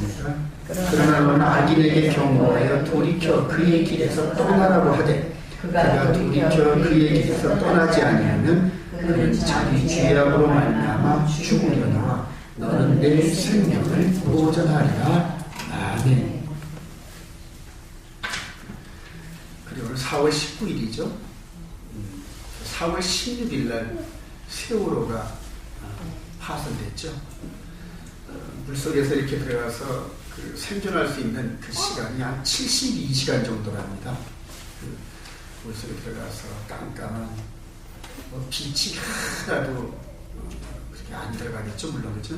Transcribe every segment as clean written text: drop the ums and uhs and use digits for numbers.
있습니다. 그러나 너는 악인에게 경고하여 돌이켜 그의 길에서 떠나라고 하되 그가 돌이켜 그의 길에서 떠나지 아니하면 그는 자기 죄악으로 말미암아 죽으려니와 너는 내 생명을 보전하리라. 아멘. 그리고 오늘 4월 19일이죠. 4월 16일 날 세월호가 파손됐죠. 물속에서 이렇게 들어가서 그 생존할 수 있는 그 시간이 한 72시간 정도랍니다. 그 물속에 들어가서 깜깜한 빛이 하나도 그렇게 안 들어가겠죠, 물론. 그죠?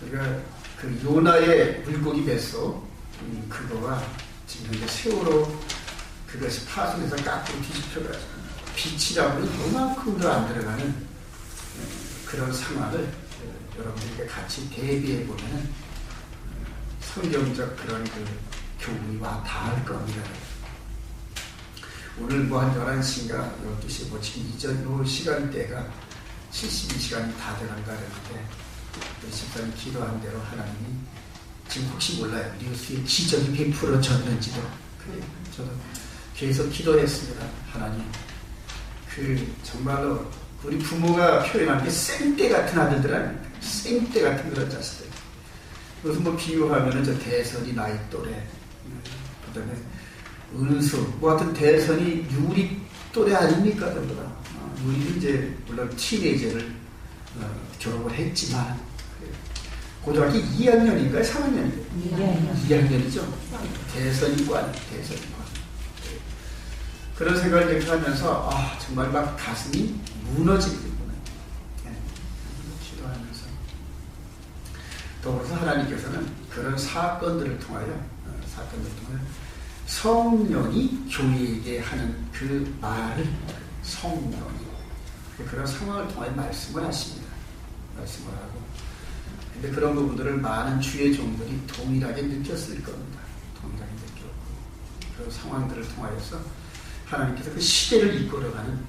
우리가 그 요나의 물고기 뱃속 그거와 지금 현재 세월호 그것이 파손해서 깎고 뒤집혀가지고 빛이라고는 요만큼도 안 들어가는 그런 상황을 여러분들께 같이 대비해 보면 성경적 그런 그 교훈이 와 닿을 겁니다. 오늘 뭐 한 11시인가 12시 뭐 지금 이전 요 시간대가 72시간이 다 돼간다 그러는데 우리 집사님 기도한 대로 하나님이 지금 혹시 몰라요. 뉴스에 기적이 베풀어졌는지도. 저도 계속 기도했습니다. 하나님 그 정말로 우리 부모가 표현하는 게 생떼 같은 아들들 아닙니까? 생떼 같은 그런 자식들. 그래서 뭐 비유하면은 저 대선이 나이 또래, 그 다음에 은수, 뭐 하여튼 대선이 유리 또래 아닙니까? 우리는 이제 물론 티네이저를 졸업을 했지만 고등학교 2학년인가요? 3학년인가요? 2학년이죠. 대선이관, 대선이관. 그런 생각을 이렇게 하면서 정말 막 가슴이 무너지는구나. 기도하면서 더불어서 하나님께서는 그런 사건들을 통하여 성령이 교회에게 하는 그 말을 성령이 그런 상황을 통하여 말씀을 하십니다. 말씀을 하고 근데 그런 부분들을 많은 주의 종들이 동일하게 느꼈을 겁니다. 동일하게 느꼈고 그런 상황들을 통하여서 하나님께서 그 시대를 이끌어가는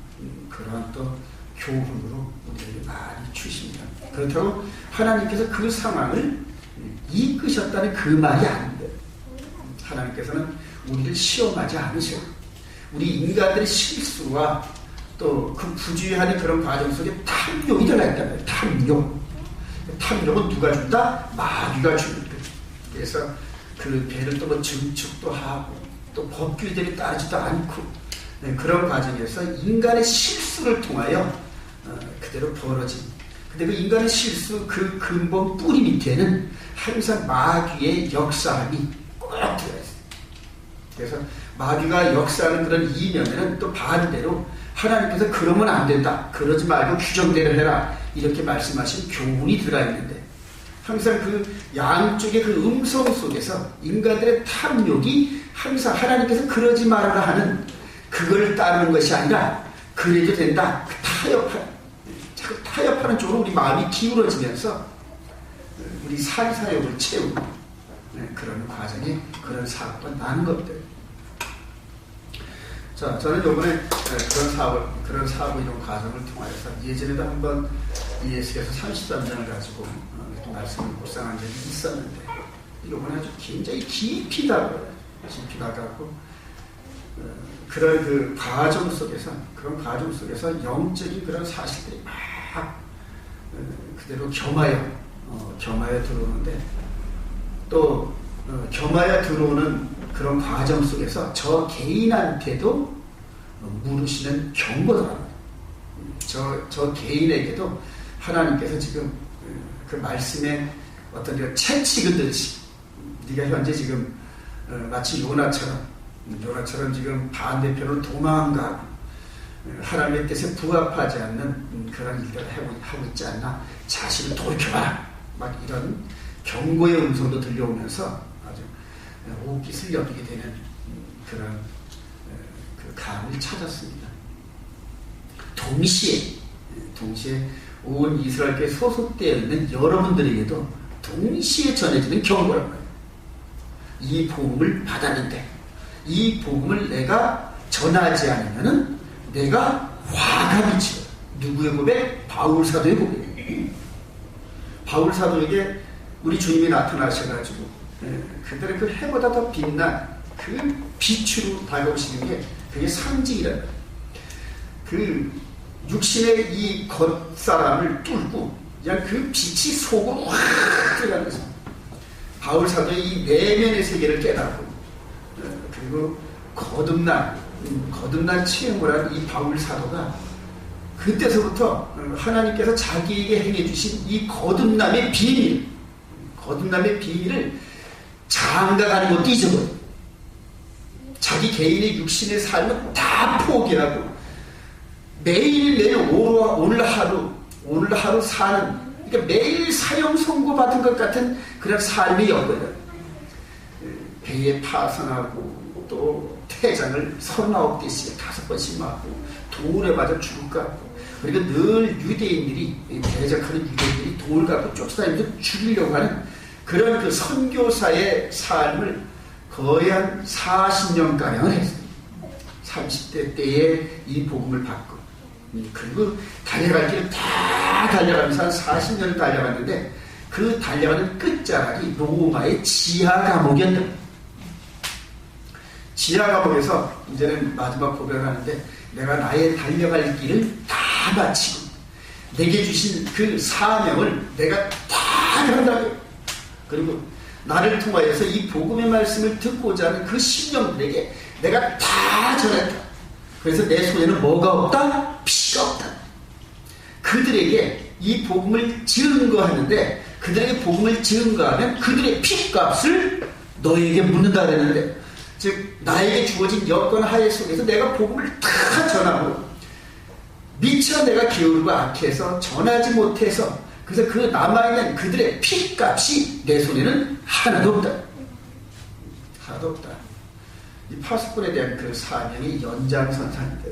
그러한 또 교훈으로 우리에게 많이 주십니다. 그렇다고 하나님께서 그 상황을 이끄셨다는 그 말이 아닌데 하나님께서는 우리를 시험하지 않으셔. 우리 인간들의 실수와 또 그 부주의하는 그런 과정 속에 탐욕이 들어있단 말이에요. 탐욕은 누가 준다? 마귀가 주는 거예요. 그래서 그 배를 또 뭐 증축도 하고 또 법규들이 따르지도 않고 그런 과정에서 인간의 실수를 통하여 그대로 벌어진. 근데 그 인간의 실수 그 근본 뿌리 밑에는 항상 마귀의 역사함이 꼭 들어있어요. 그래서 마귀가 역사하는 그런 이면에는 또 반대로 하나님께서 그러면 안 된다. 그러지 말고 규정대로 해라. 이렇게 말씀하신 교훈이 들어있는데 항상 그 양쪽의 그 음성 속에서 인간들의 탐욕이 항상 하나님께서 그러지 말아라 하는 그걸 따르는 것이 아니라 그래도 된다. 자꾸 타협하는 쪽으로 우리 마음이 기울어지면서 우리 사욕을 채우는 그런 과정에 그런 사고가 나는 것들. 자, 저는 이번에 그런 사고 이런 과정을 통하여서 예전에도 한번 예수께서 33장을 가지고 말씀을 묵상한 적이 있었는데 이번에 아주 굉장히 깊이 다가고 그런 그 과정 속에서 영적인 그런 사실들이 막 그대로 겸하여 들어오는데 또 겸하여 들어오는 그런 과정 속에서 저 개인한테도 물으시는 경고더라고요. 저 개인에게도 하나님께서 지금 그 말씀에 어떤 그 채찍을 들듯이 네가 현재 지금 마치 요나처럼 지금 반대편으로 도망가고 하나님의 뜻에 부합하지 않는 그런 일들을 하고 있지 않나. 자신을 돌이켜봐라. 막 이런 경고의 음성도 들려오면서 아주 옷깃을 여기게 되는 그런 그 감을 찾았습니다. 동시에 온 이스라엘교에 소속되어 있는 여러분들에게도 동시에 전해지는 경고란 말이에요. 이 복음을 받았는데 이 복음을 내가 전하지 않으면은 내가 화가 미치고 누구의 고백? 바울 사도의 고백. 바울 사도에게 우리 주님이 나타나셔가지고 그들의 그 해보다 더 빛난 그 빛으로 다가오시는 게 그게 상징이라는 거예요. 그 육신의 이 겉사람을 뚫고 그냥 그 빛이 속으로 확 들어가면서 바울 사도의 이 내면의 세계를 깨닫고 그리고 거듭난 체험을 한 이 바울 사도가 그때서부터 하나님께서 자기에게 행해주신 이 거듭남의 비밀을 장가가는 것도 잊어버려요. 자기 개인의 육신의 삶은 다 포기하고 매일매일 오늘 하루 사는, 그러니까 매일 사형 선고받은 것 같은 그런 삶이었거든. 배에 파선하고 또 태장을 39개씩 5번씩 맞고 돌에 맞아 죽을 것 같고, 그리고 늘 유대인들이 대적하는 유대인들이 돌 갖고 쫓아다니면서 죽이려고 하는 그런 그 선교사의 삶을 거의 한 40년가량을 했어요. 30대 때에 이 복음을 받고, 그리고 달려갈 길을 다 달려가면서 한 40년을 달려갔는데 그 달려가는 끝자락이 로마의 지하 감옥이었다. 지하 감옥에서 이제는 마지막 고백을 하는데, 내가 나의 달려갈 길을 다 마치고 내게 주신 그 사명을 내가 다 한다고, 그리고 나를 통하여서 이 복음의 말씀을 듣고자 하는 그 심령들에게 내가 다 전했다. 그래서 내 손에는 뭐가 없다? 피가 없다. 그들에게 이 복음을 증거하는데, 그들에게 복음을 증거하면 그들의 피값을 너에게 묻는다 그랬는데, 즉 나에게 주어진 여건 하에 속에서 내가 복음을 다 전하고 미처 내가 게으르고 악해서 전하지 못해서, 그래서 그 남아있는 그들의 피값이 내 손에는 하나도 없다. 하나도 없다. 이 파수꾼에 대한 그 사명이 연장선상인데,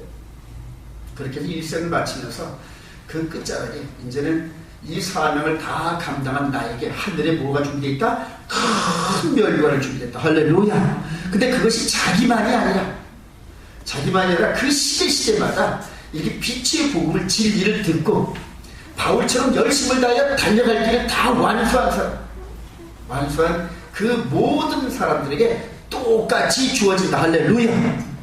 그렇게 해서 일생을 마치면서 그 끝자락에 이제는 이 사명을 다 감당한 나에게 하늘에 뭐가 준비되어 있다? 큰 멸관을 준비했다. 할렐루야. 근데 그것이 자기만이 아니라 그 시대마다 이렇게 빛의 복음을, 진리를 듣고 바울처럼 열심을 다하여 달려갈 길을 다 완수한 그 모든 사람들에게 똑같이 주어진다. 할렐루야.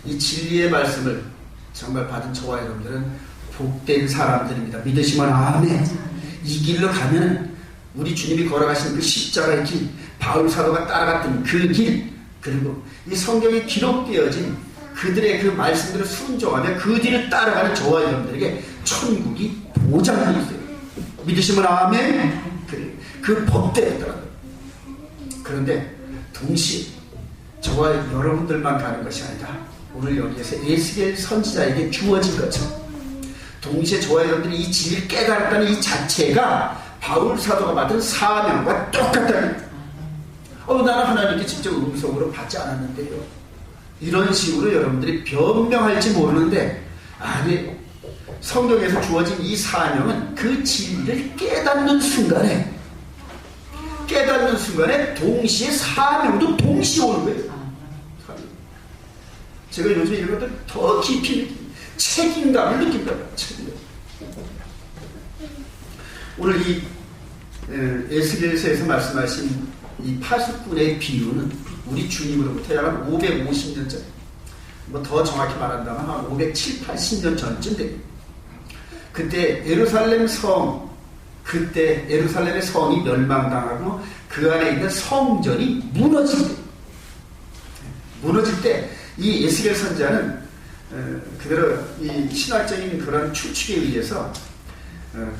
이 진리의 말씀을 정말 받은 저와 여러분들은 복된 사람들입니다. 믿으시면 아멘. 이 길로 가면 우리 주님이 걸어가신 그 십자가의 길, 바울 사도가 따라갔던 그 길, 그리고 이 성경에 기록되어진 그들의 그 말씀들을 순종하며 그 뒤를 따라가는 저와 여러분들에게 천국이 보장되어 있어요. 믿으시면 아멘. 그 법대로 따라가요. 그런데 동시에 저와 여러분들만 가는 것이 아니라 오늘 여기에서 에스겔 선지자에게 주어진 것처럼 동시에 저와 여러분들이 이 진리를 깨달았다는 이 자체가 바울 사도가 받은 사명과 똑같다는 거예요. 나는 하나님께 직접 음성으로 받지 않았는데요. 이런 식으로 여러분들이 변명할지 모르는데, 아니, 성경에서 주어진 이 사명은 그 진리를 깨닫는 순간에 동시에 사명도 동시에 오는 거예요. 제가 요즘 이런 것들 더 깊이 책임감을 느낀다. 오늘 이 에스겔서에서 말씀하신 이 파수꾼의 비유는 우리 주님으로부터 약 한 550년 전, 뭐 더 정확히 말한다면 한 570, 80년 전쯤 됩니다. 그때 에루살렘의 성이 멸망당하고 그 안에 있는 성전이 무너질 때 이 에스겔 선지자는 그대로 이 신학적인 그런 추측에 의해서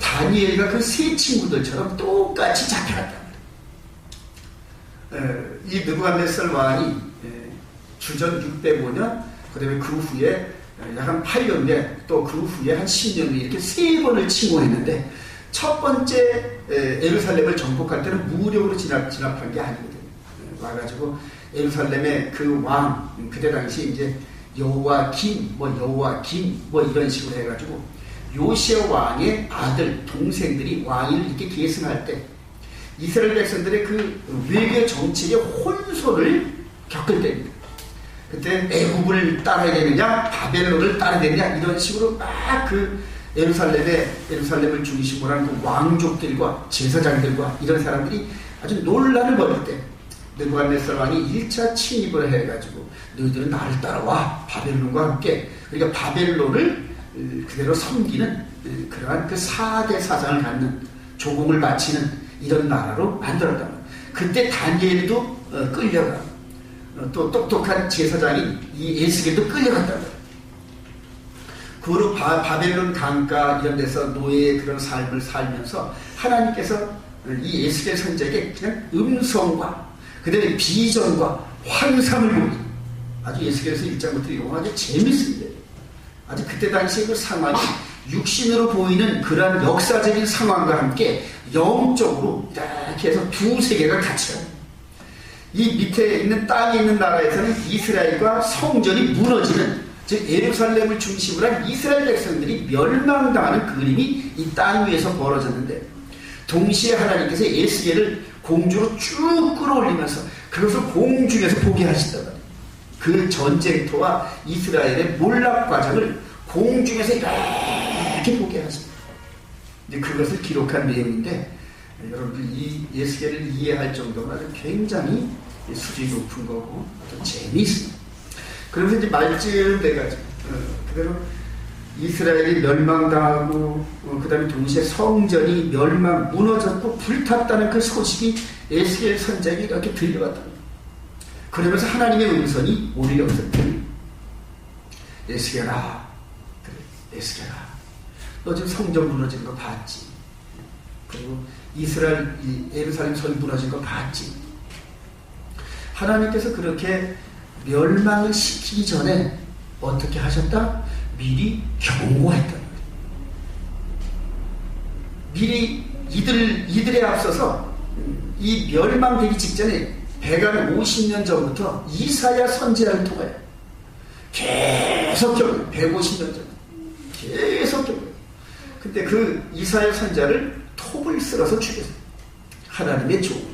다니엘과 그 세 친구들처럼 똑같이 잡혀갔다. 이 느부갓네살 왕이 주전 605년, 그 다음에 그 후에 약 한 8년대, 또 그 후에 한 10년 이렇게 3번을 침공했는데, 첫 번째 예루살렘을 정복할 때는 무력으로 진압한 게 아니거든요. 와가지고 예루살렘의 그 왕, 그때 당시 이제 여호와김 이런 식으로 해가지고 요시야 왕의 아들, 동생들이 왕위를 이렇게 계승할 때 이스라엘 백성들의 그 외교 정책의 혼선을 겪을 때입니다. 그때 애굽을 따라야 되느냐, 바벨론을 따라야 되느냐, 이런 식으로 막 그 예루살렘을 중심으로 한 그 왕족들과 제사장들과 이런 사람들이 아주 논란을 벌일 때 느부갓네살 왕이 1차 침입을 해가지고 너희들은 나를 따라와 바벨론과 함께 그러니까 바벨론을 그대로 섬기는 그러한 그 4대 사상을 갖는 조공을 바치는 이런 나라로 만들었다. 그때 다니엘도 끌려가 또 똑똑한 제사장인 이 에스겔도 끌려갔다. 그 후로 바벨론 강가 이런 데서 노예의 그런 삶을 살면서 하나님께서 이 에스겔 선지자에게 그냥 음성과 그 다음에 비전과 환상을 보여줘. 아주 에스겔에서 1장부터 이거는 아주 재밌습니다. 아주 그때 당시의 그 상황이 육신으로 보이는 그러한 역사적인 상황과 함께 영적으로 이렇게 해서 두 세계가 갇혀요. 이 밑에 있는 땅에 있는 나라에서는 이스라엘과 성전이 무너지는, 즉 예루살렘을 중심으로 한 이스라엘 백성들이 멸망당하는 그림이 이 땅 위에서 벌어졌는데, 동시에 하나님께서 에스겔을 공주로 쭉 끌어올리면서 그것을 공중에서 보게 하신단 말이에요. 그 전쟁터와 이스라엘의 몰락 과정을 공중에서 이렇게 보게 하십니다. 이제 그것을 기록한 내용인데, 여러분들 이 에스겔을 이해할 정도로 아주 굉장히 수준이 높은 거고 또 재미있습니다. 그러면서 이제 말쯤 돼가지고 그대로 이스라엘이 멸망당하고 그 다음에 동시에 성전이 무너졌고 불탔다는 그 소식이 에스겔 선지자에게 이렇게 들려왔다. 그러면서 하나님의 음성이 오늘 여기서 에스겔아, 그래, 에스겔아, 너 지금 성전 무너진 거 봤지? 그리고 이스라엘 예루살렘 성이 무너진 거 봤지? 하나님께서 그렇게 멸망을 시키기 전에 어떻게 하셨다? 미리 경고했다. 미리 이들에 앞서서 이 멸망되기 직전에 150년 전부터 이사야 선지자를 통하여 계속 경고, 150년 전 계속 경고. 근데 그 이사야 선지자를 톱을 쓸어서 죽였어요. 하나님의 종.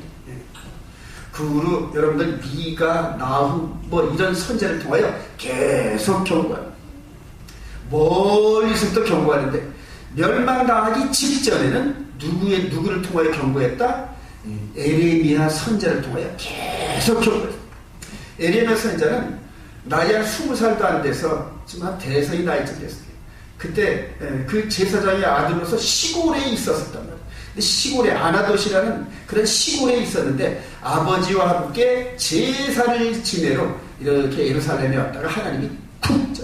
그 후로 여러분들 미가, 나후 뭐 이런 선지자를 통하여 계속 경고합니다. 멀리서부터 경고하는데 멸망당하기 직전에는 누구를 통하여 경고했다? 에레미야 선지자를 통하여 계속 경고했다. 에레미야 선지자는 나이 한 20살도 안 돼서 지금 한 대선이 나이쯤 됐어요. 그때 그 제사장의 아들로서 시골에 있었단 말이에요. 시골에 아나돗이라는 그런 시골에 있었는데 아버지와 함께 제사를 지내러 이렇게 예루살렘에 왔다가 하나님이 쿡 져.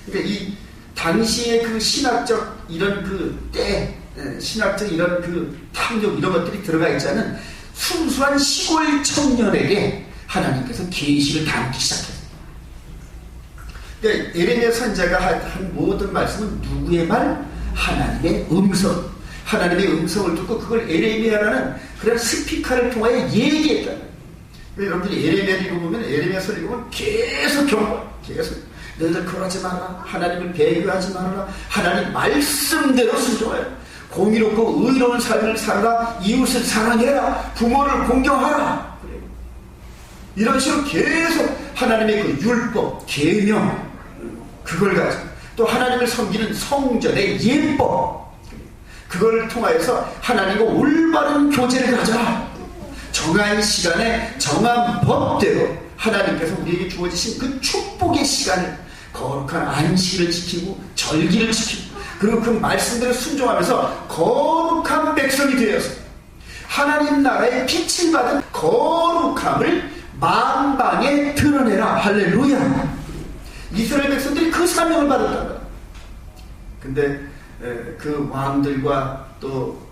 그러니까 이 당시의 그 신학적 이런 그 때, 신학적 이런 그 탐욕 이런 것들이 들어가 있지 않은 순수한 시골 청년에게 하나님께서 계시를 담기 시작했어요. 그러니까 예레미야 선지자가 한 모든 말씀은 누구의 말? 하나님의 음성. 하나님의 음성을 듣고 그걸 에레미야라는 그런 스피커를 통하여 얘기했다. 여러분들이 에레미야를 읽어보면 에레미야서를 읽어보면 계속 경고, 계속 너희들 그러지 마라, 하나님을 배교하지 말아라, 하나님 말씀대로 순종하라, 공의롭고 의로운 삶을 살아라, 이웃을 사랑해라, 부모를 공경하라. 그래요. 이런 식으로 계속 하나님의 그 율법, 계명 그걸 가지고 또 하나님을 섬기는 성전의 예법 그걸 통하여서 하나님과 올바른 교제를 가져라. 정한 시간에 정한 법대로 하나님께서 우리에게 주어지신 그 축복의 시간을 거룩한 안식일을 지키고 절기를 지키고 그리고 그 말씀대로 순종하면서 거룩한 백성이 되어서 하나님 나라의 빛을 받은 거룩함을 만방에 드러내라. 할렐루야. 이스라엘 백성들이 그 사명을 받았다는 거야. 근데 그 왕들과 또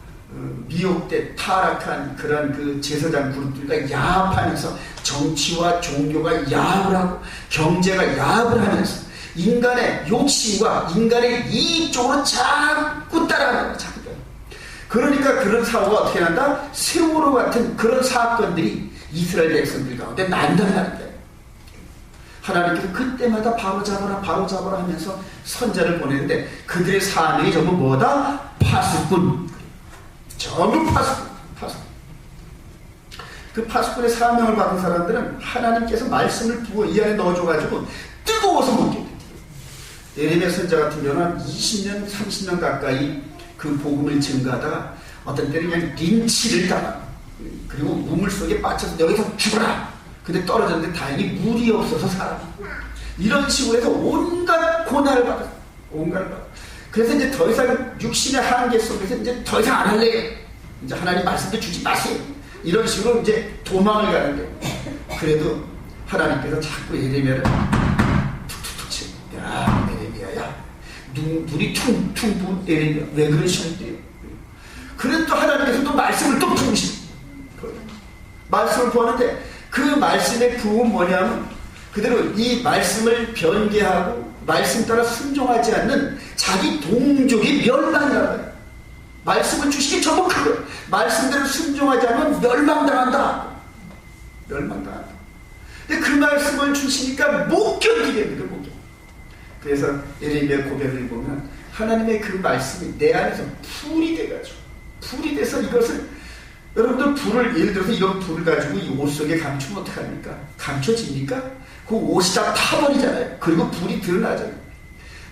미혹돼 타락한 그런 그 제사장 그룹들과 야합하면서 정치와 종교가 야합을 하고 경제가 야합을 하면서 인간의 욕심과 인간의 이익 쪽으로 자꾸 따라가는 거야. 자꾸 따라가는 거야. 그러니까 그런 사고가 어떻게 난다? 세월호 같은 그런 사건들이 이스라엘 백성들 가운데 난다는 거야. 하나님께서 그때마다 바로잡아라 하면서 선자를 보내는데 그들의 사명이 전부 뭐다? 파수꾼. 전부 파수꾼. 그 파수꾼의 사명을 받은 사람들은 하나님께서 말씀을 부어 이 안에 넣어줘가지고 뜨거워서 먹게 돼. 예레미야 선지자 같은 경우는 20년, 30년 가까이 그 복음을 증가하다가 어떤 때는 그냥 린치를 당하고, 그리고 우물 속에 빠져서 여기서 죽어라. 근데 떨어졌는데 다행히 물이 없어서 살아. 이런 식으로 해서 온갖 고난을 받았어. 온갖 받아. 그래서 이제 더 이상 육신의 한계 속에서 이제 더 이상 안 할래. 이제 하나님 말씀도 주지 마세요. 이런 식으로 이제 도망을 가는 거예요. 그래도 하나님께서 자꾸 예레미야를 툭툭툭 치고, 야, 예레미야야. 눈이 퉁퉁 부은 예레미야. 왜 그러시는데요? 그래도 또 하나님께서 또 말씀을 또 부으시고, 말씀을 부었는데 그 말씀의 부은 뭐냐면 그대로 이 말씀을 변개하고 말씀 따라 순종하지 않는 자기 동족이 멸망이라고요. 말씀을 주시기 전부 그거예요. 말씀대로 순종하지 않으면 멸망당한다. 멸망당한다. 근데 그 말씀을 주시니까 못 견디겠는 거예요. 못 견디. 그래서 예레미야 고백을 보면 하나님의 그 말씀이 내 안에서 풀이 돼가지고, 풀이 돼서 이것을, 여러분들 불을, 예를 들어서 이런 불을 가지고 이 옷 속에 감추면 어떡합니까? 감춰집니까? 그 옷이 다 타버리잖아요. 그리고 불이 드러나잖아요.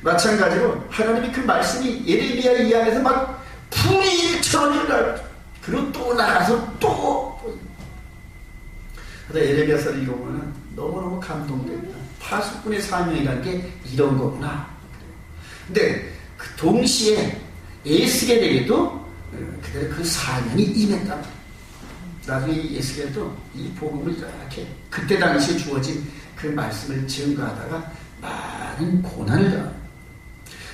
마찬가지로 하나님이 그 말씀이 예레미야 이 안에서 막 불이 일처럼 일어나요. 그리고 또 나가서 또. 그래서 예레미야서를 읽어보면 너무너무 감동됩니다. 파수꾼의 사명이라는 게 이런 거구나. 근데 그 동시에 에스겔에게도 그대로 그 사명이 임했다. 나중에 에스겔도 이 복음을 이렇게 그때 당시에 주어진 그 말씀을 증거하다가 많은 고난을 당합니다.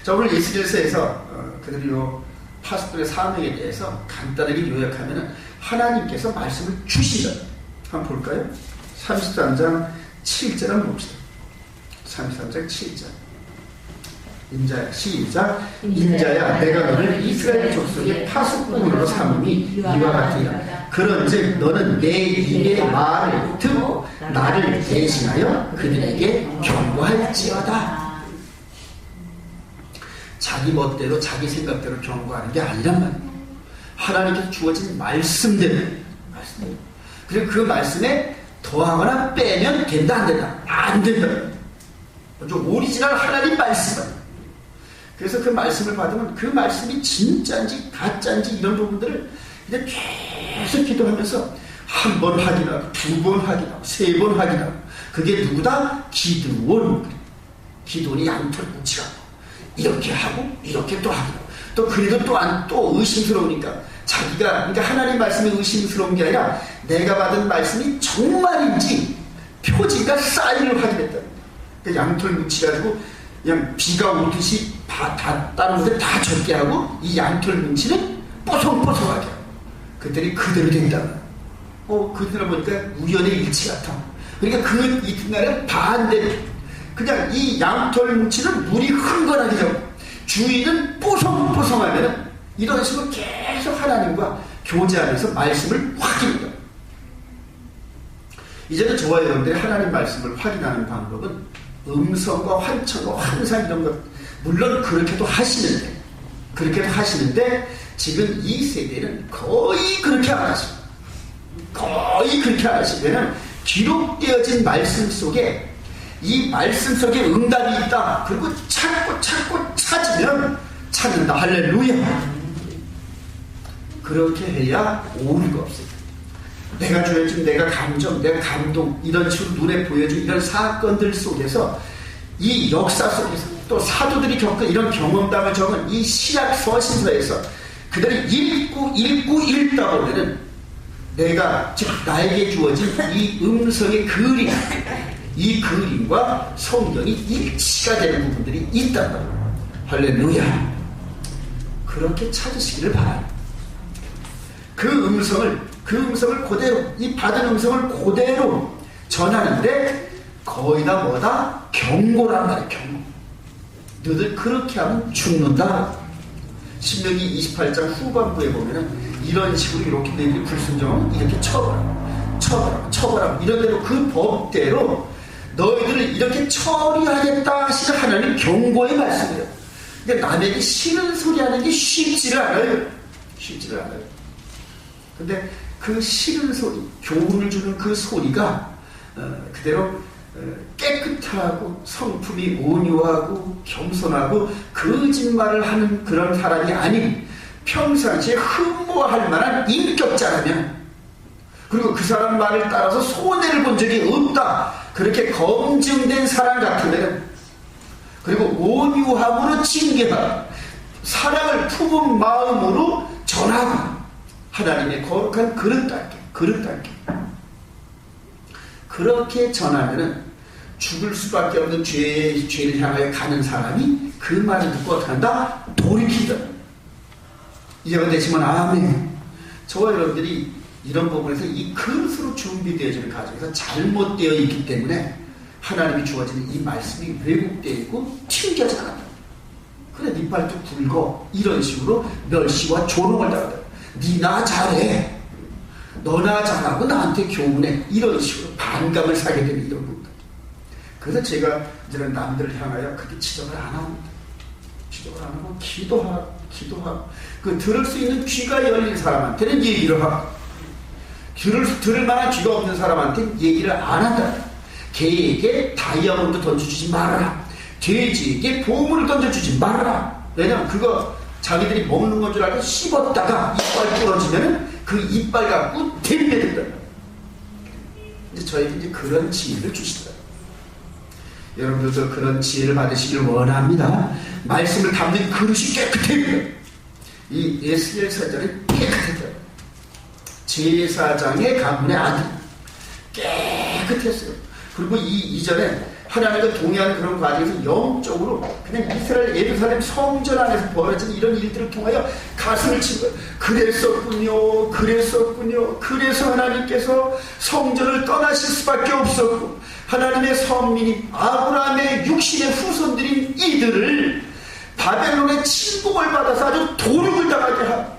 자, 오늘 에스겔서에서 그대로 요 파수꾼의 사명에 대해서 간단하게 요약하면 하나님께서 말씀을 주신다. 한번 볼까요? 33장 7절 한번 봅시다. 33장 7절. 인자야, 시작. 인자야, 내가 너를 이스라엘 족속의 파수꾼으로 삼음이 이와 같으리라. 그런즉 너는 내 입의 말을 듣고 나를 대신하여 그들에게 경고할지어다. 자기 멋대로 자기 생각대로 경고하는 게 아니란 말이에요. 하나님께서 주어진 말씀대로. 그리고 그 말씀에 더하거나 빼면 된다 안 된다? 안 된다. 좀 오리지널 하나님 말씀은. 그래서 그 말씀을 받으면 그 말씀이 진짜인지 가짜인지 이런 부분들을 이제 계속 기도하면서 한 번 확인하고 두 번 확인하고 세 번 확인하고. 그게 누구다? 기드온. 기드온이 양털 뭉치라고 이렇게 하고 이렇게 또 하고 또 그래도 또 의심스러우니까 자기가, 그러니까 하나님 말씀이 의심스러운 게 아니라 내가 받은 말씀이 정말인지 표지가 사인을 확인했다. 그러니까 양털 뭉치가지고 그냥 비가 오듯이 다른 곳에 다 젖게 하고 이 양털 뭉치는 뽀송뽀송하게 하고 그들이 그대로 된다. 그대로 보니까 우연의 일치 같아. 그러니까 그 이튿날에 반대로 그냥 이 양털 뭉치는 물이 흥건하게 되고 주위는 뽀송뽀송하면 이런 식으로 계속 하나님과 교제하면서 말씀을 확인해요. 이제는 저와 여러분들이 하나님 말씀을 확인하는 방법은 음성과 환청과 환상 이런 것, 물론 그렇게도 하시는데 지금 이 세대는 거의 그렇게 안 하십니다. 거의 그렇게 안 하시면 기록되어진 말씀 속에 이 말씀 속에 응답이 있다. 그리고 찾고 찾으면 찾는다. 할렐루야. 그렇게 해야 오류가 없어요. 내가 주어진 내가 감정, 내가 감동 이런 식으로 눈에 보여준 이런 사건들 속에서 이 역사 속에서 또 사도들이 겪은 이런 경험담을 적은 이 신약 서신서에서 그들이 읽다 보면은 내가 즉 나에게 주어진 이 음성의 그림, 이 그림과 성경이 일치가 되는 부분들이 있단 말이에요. 할렐루야. 그렇게 찾으시기를 바라요. 그 음성을 그대로, 이 받은 음성을 그대로 전하는데 거의 다 뭐다? 경고란 말이에요. 경고. 너희들 그렇게 하면 죽는다. 신명기 28장 후반부에 보면은 이런 식으로 이렇게 너희들이 불순종하면 이렇게 처벌하고 이런 대로 그 법대로 너희들을 이렇게 처리하겠다 하시는 하나님 경고의 말씀이에요. 그러니까 남에게 싫은 소리 하는 게 쉽지를 않아요. 근데 그 싫은 소리, 교훈을 주는 그 소리가 그대로 깨끗하고 성품이 온유하고 겸손하고 거짓말을 하는 그런 사람이 아닌 평상시에 흠모할 만한 인격자라면, 그리고 그 사람 말을 따라서 손해를 본 적이 없다, 그렇게 검증된 사람 같으면, 그리고 온유함으로 징계하고 사랑을 품은 마음으로 전하고 하나님의 거룩한 그릇답게 그렇게 전하면은 죽을 수밖에 없는 죄를 향하여 가는 사람이 그 말을 듣고 어떻게 한다? 돌이킨다. 이해가 되시면 아멘. 저와 여러분들이 이런 부분에서 이 그릇으로 준비되어지는 가정에서 잘못되어 있기 때문에 하나님이 주어지는 이 말씀이 왜곡되어 있고 튕겨져 나간다. 그래 네 발톱 굵어, 이런 식으로 멸시와 조롱을 당한다. 니나 잘해, 너나 잘하고 나한테 교훈해, 이런 식으로 반감을 사게 되는 이런 부분. 그래서 제가 이제는 남들을 향하여 그렇게 지적을 안 합니다. 지적을 안 하고 기도하고 그 들을 수 있는 귀가 열린 사람한테는 얘기를 하고, 들을 만한 귀가 없는 사람한테는 얘기를 안 한다. 개에게 다이아몬드 던져주지 말아라, 돼지에게 보물을 던져주지 말아라. 왜냐면 그거 자기들이 먹는 건 줄 알고 씹었다가 이빨 부러지면 그 이빨 갖고 대비된다. 이제 저에게 이제 그런 지혜를 주시더라고요. 여러분들도 그런 지혜를 받으시길 원합니다. 말씀을 담는 그릇이 깨끗해요. 이 에스겔 사절이 깨끗했어요. 제사장의 가문의 아들, 깨끗했어요. 그리고 이전에 하나님과 동의하는 그런 과정에서 영적으로 그냥 이스라엘 예루살렘 성전 안에서 벌어진 이런 일들을 통하여 가슴을 치고, 그랬었군요. 그래서 하나님께서 성전을 떠나실 수밖에 없었고, 하나님의 선민인 아브라함의 육신의 후손들인 이들을 바벨론의 침공을 받아서 아주 도륙을 당하게 하고,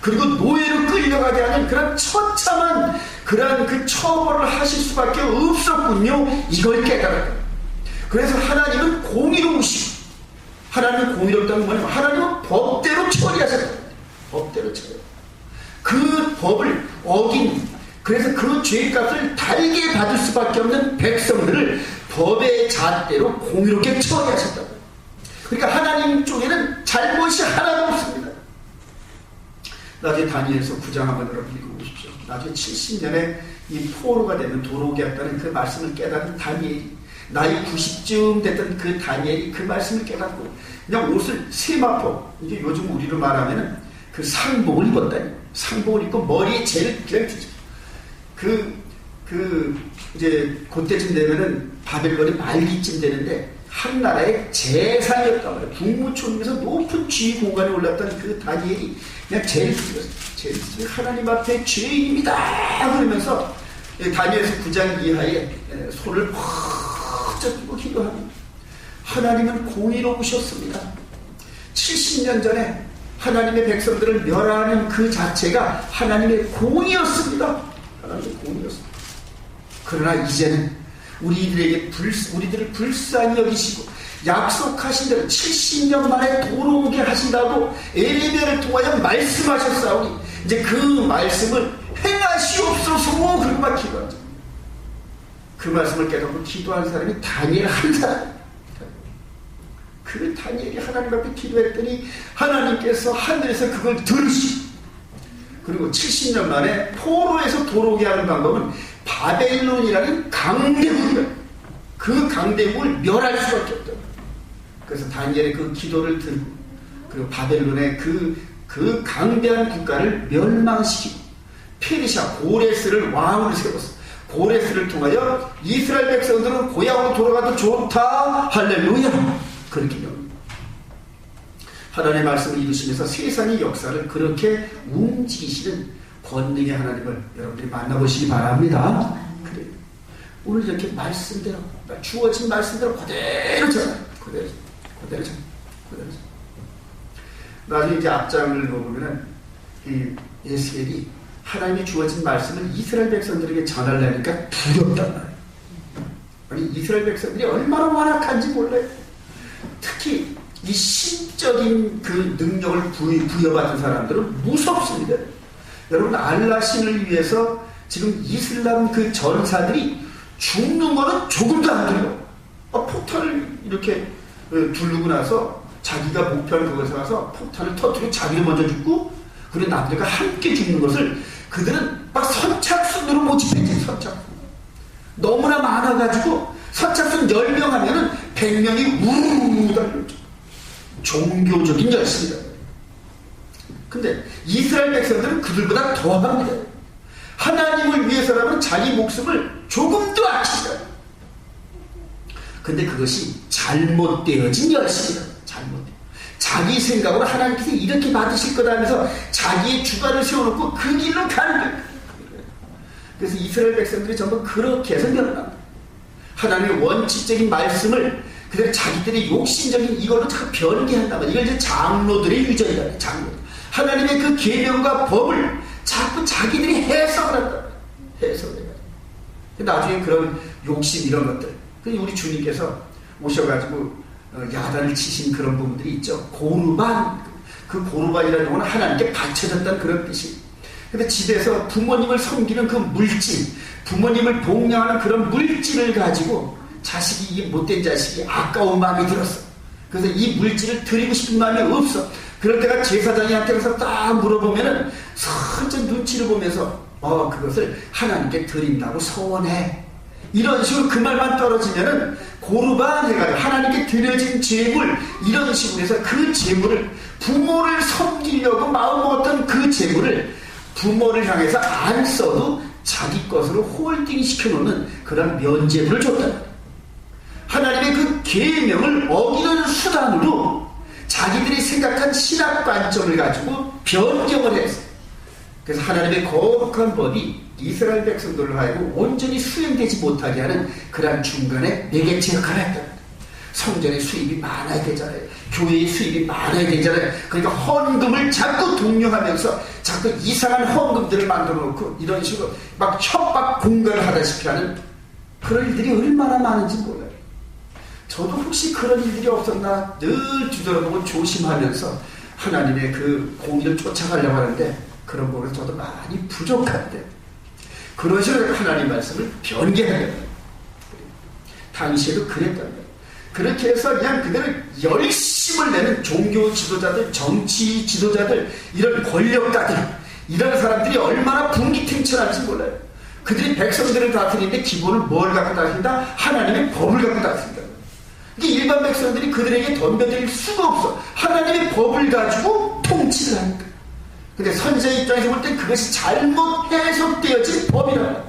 그리고 노예로 끌려가게 하는 그런 처참한 그런 그 처벌을 하실 수밖에 없었군요. 이걸 깨달아요. 그래서 하나님은 공의로우시고, 하나님은 공의롭다는 건 뭐냐면 하나님은 법대로 처리하셨어요. 법대로 처리. 그 법을 어긴, 그래서 그 죄값을 달게 받을 수밖에 없는 백성들을 법의 잣대로 공의롭게 처리하셨다고요. 그러니까 하나님 쪽에는 잘못이 하나도 없습니다. 나중에 다니엘서 9장 한번 여러분 읽어보십시오. 나중에 70년에 이 포로가 되면 돌아오게 했다는 그 말씀을 깨닫은 다니엘이, 나이 90쯤 됐던 그 다니엘이 그 말씀을 깨닫고 그냥 옷을 세마포, 이제 요즘 우리로 말하면은 그 상복을 입었다니, 상복을 입고 머리에 젤을 그냥 튀죠. 이제 그때쯤 되면은 바벨론이 말기쯤 되는데 한 나라의 재상이었단 말이에요. 국무총리에서 높은 지위 공간에 올랐던 그 다니엘이 그냥 죄를 지었어요. 하나님 앞에 죄인입니다 그러면서 다니엘서 9장 이하에 손을 퍽 젖고 기도합니다. 하나님은 공의로우셨습니다. 70년 전에 하나님의 백성들을 멸하는 그 자체가 하나님의 공의였습니다. 하나님의 공의였습니다. 그러나 이제는 우리들을 불쌍히 여기시고 약속하신 대로 70년 만에 돌아오게 하신다고 에레미야를 통하여 말씀하셨사오니 이제 그 말씀을 행하시옵소서 그렇게만 기도하죠. 그 말씀을 깨닫고 기도한 사람이 다니엘 한 사람. 그 다니엘이 하나님 앞에 기도했더니 하나님께서 하늘에서 그걸 들으시고, 그리고 70년 만에 포로에서 돌아오게 하는 방법은 바벨론이라는 강대국이다. 그 강대국을 멸할 수밖에 없다. 그래서 다니엘의 그 기도를 들고, 그리고 바벨론의 그 강대한 국가를 멸망시키고 페르시아 고레스를 왕으로 세웠어. 고레스를 통하여 이스라엘 백성들은 고향으로 돌아가도 좋다. 할렐루야. 그렇게 됩니다. 하나님의 말씀을 읽으시면서 세상의 역사를 그렇게 움직이시는 권능의 하나님을 여러분들이 만나보시기 바랍니다. 그래요. 오늘 이렇게 말씀대로, 주어진 말씀대로 그대로 전해요. 그대로 전해요. 나중에 이제 앞장을 보면은 이 에스겔이 하나님이 주어진 말씀을 이스라엘 백성들에게 전하려니까 두렵단 말이에요. 아니, 이스라엘 백성들이 얼마나 완악한지 몰라요. 특히 이 신적인 그 능력을 부여받은 사람들은 무섭습니다. 여러분, 알라신을 위해서 지금 이슬람 그 전사들이 죽는 거는 조금도 안 들려. 폭탄을 이렇게 두르고 나서 자기가 목표한 그것에 가서 폭탄을 터뜨리고 자기를 먼저 죽고, 그리고 남들과 함께 죽는 것을 그들은 막 선착순으로 모집했지. 선착순 너무나 많아가지고 선착순 10명 하면은 100명이 우르르 달렸죠. 종교적인 열심이다. 근데 이스라엘 백성들은 그들보다 더합니다. 하나님을 위해서라면 자기 목숨을 조금도 아끼지 않아요. 근데 그것이 잘못되어진 열심이다. 잘못돼. 자기 생각으로 하나님께서 이렇게 받으실 거다 하면서 자기의 주관을 세워놓고 그 길로 가는 거예요. 그래서 이스라엘 백성들이 전부 그렇게 해서 멸망합니다. 하나님의 원칙적인 말씀을 그대로 자기들의 욕심적인 이걸로 자꾸 변개한다면, 이걸 이제 장로들의 유전이다. 장로들. 하나님의 그 계명과 법을 자꾸 자기들이 해석을 한다. 해석을 해요. 나중에 그런 욕심 이런 것들, 우리 주님께서 오셔가지고 야단을 치신 그런 부분들이 있죠. 고르반, 그 고르반이라는 용어는 하나님께 바쳐졌다는 그런 뜻이. 근데 집에서 부모님을 섬기는 그 물질, 부모님을 복양하는 그런 물질을 가지고 자식이, 이게 못된 자식이 아까운 마음이 들었어. 그래서 이 물질을 드리고 싶은 마음이 없어. 그럴 때가 제사장한테 가서 딱 물어보면은 천천히 눈치를 보면서 그것을 하나님께 드린다고 서원해. 이런 식으로 그 말만 떨어지면은 고르반 해가지고 하나님께 드려진 제물, 이런 식으로 해서 그 제물을, 부모를 섬기려고 마음먹었던 그 제물을 부모를 향해서 안 써도 자기 것으로 홀딩 시켜놓는 그런 면제부를 줬다. 하나님의 그 계명을 어기는 수단으로 자기들이 생각한 신학 관점을 가지고 변경을 했어요. 그래서 하나님의 거룩한 법이 이스라엘 백성들로 하여금 온전히 수행되지 못하게 하는 그런 중간에 매개체 역할을 했다. 성전의 수입이 많아야 되잖아요. 교회의 수입이 많아야 되잖아요. 그러니까 헌금을 자꾸 독려하면서 자꾸 이상한 헌금들을 만들어 놓고 이런 식으로 막 협박 공갈을 하다시피 하는 그런 일들이 얼마나 많은지 몰라요. 저도 혹시 그런 일들이 없었나 늘 뒤돌아보고 조심하면서 하나님의 그 공의를 쫓아가려고 하는데, 그런 부분에서 저도 많이 부족한데, 그런 식으로 하나님 말씀을 변개하려고. 당시에도 그랬답니다. 그렇게 해서 그냥 그대로 열심을 내는 종교 지도자들, 정치 지도자들, 이런 권력가들, 이런 사람들이 얼마나 분기탱천한지 몰라요. 그들이 백성들을 다스리는데 기본은 뭘 갖고 다스린다? 하나님의 법을 갖고 다스린다. 일반 백성들이 그들에게 덤벼들 수가 없어. 하나님의 법을 가지고 통치를 하니까. 근데 선지자 입장에서 볼 때 그것이 잘못 해석되어진 법이라.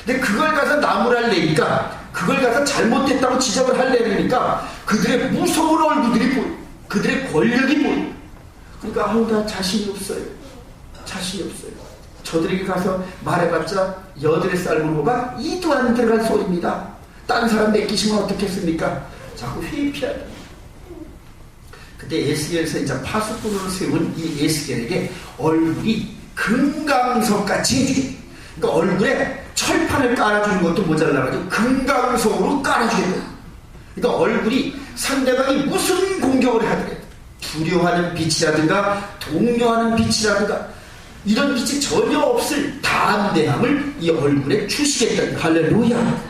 근데 그걸 가서 나무랄 내니까, 그걸 가서 잘못됐다고 지적을 하려니까 그들의 무서운 얼굴들이 보여. 그들의 권력이 보여. 그러니까 나 자신이 없어요. 자신이 없어요. 저들에게 가서 말해봤자 여들의 쌀물 호박 이도 안 들어갈 소리입니다. 다른 사람 맡기시면 어떻겠습니까? 자꾸 회피하다. 그때 에스겔에서 이제 파수꾼으로 세운 이 에스겔에게 얼굴이 금강석같이 해주겠다. 그러니까 얼굴에 철판을 깔아주는 것도 모자라가지고 금강석으로 깔아주겠다. 그러니까 얼굴이 상대방이 무슨 공격을 하더라도 두려워하는 빛이라든가 동요하는 빛이라든가 이런 빛이 전혀 없을 담대함을 이 얼굴에 주시겠다. 할렐루야.